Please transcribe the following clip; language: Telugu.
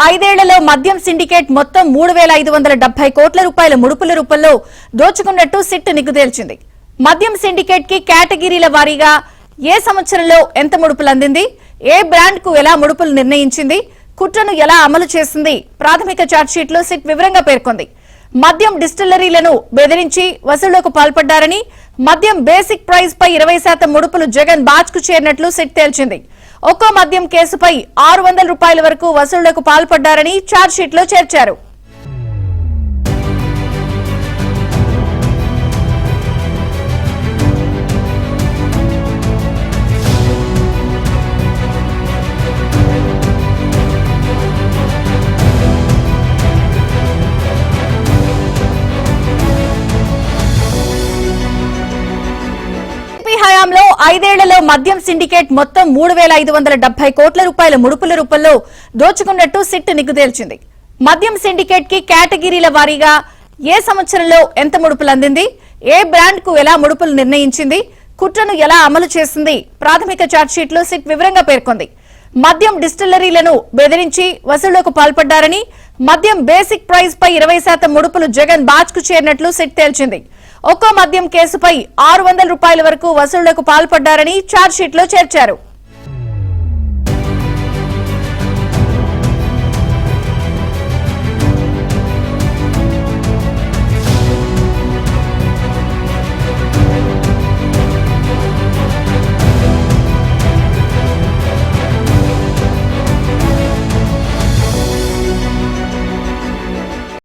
ఐదేళ్లలో మద్యం సిండికేట్ మొత్తం 3,570 కోట్ల రూపాయల ముడుపుల రూపంలో దోచుకున్నట్టు సిట్ నిగ్గుతేల్చింది. మద్యం సిండికేట్ కి కేటగిరీల వారీగా ఏ సంవత్సరంలో ఎంత ముడుపులు అందింది, ఏ బ్రాండ్ కు ఎలా ముడుపులు నిర్ణయించింది, కుట్రను ఎలా అమలు చేసింది ప్రాథమిక ఛార్జ్షీట్లో సిట్ వివరంగా పేర్కొంది. మద్యం డిస్టిల్లరీలను బెదిరించి వసూళ్లకు పాల్పడ్డారని, మద్యం బేసిక్ ప్రైస్ పై 20% ముడుపులు జగన్ బాచ్ కు చేరినట్లు సిట్ తేల్చింది. ఒక్కో మద్యం కేసుపై 600 రూపాయల వరకు వసూళ్లకు పాల్పడ్డారని ఛార్జ్షీట్లో చేర్చారు. హయాంలో ఐదేళ్లలో మద్యం సిండికేట్ మొత్తం 3,570 కోట్ల రూపాయల ముడుపుల రూపంలో దోచుకున్నట్టు సిట్ నిగ్గుతేల్చింది. మద్యం సిండికేట్ కి కేటగిరీల వారీగా ఏ సంవత్సరంలో ఎంత ముడుపులు అందింది, ఏ బ్రాండ్ కు ఎలా ముడుపులు నిర్ణయించింది, కుట్రను ఎలా అమలు చేసింది ప్రాథమిక ఛార్జ్షీట్లో సిట్ వివరంగా పేర్కొంది. మద్యం డిస్టిల్లరీలను బెదిరించి వసూళ్లకు పాల్పడ్డారని, మద్యం బేసిక్ ప్రైస్ పై 20% ముడుపులు జగన్ బాచ్ కు చేరినట్లు సిట్ తేల్చింది. ఒక్కో మద్యం కేసుపై 600 రూపాయల వరకు వసూళ్లకు పాల్పడ్డారని ఛార్జ్షీట్లో చేర్చారు.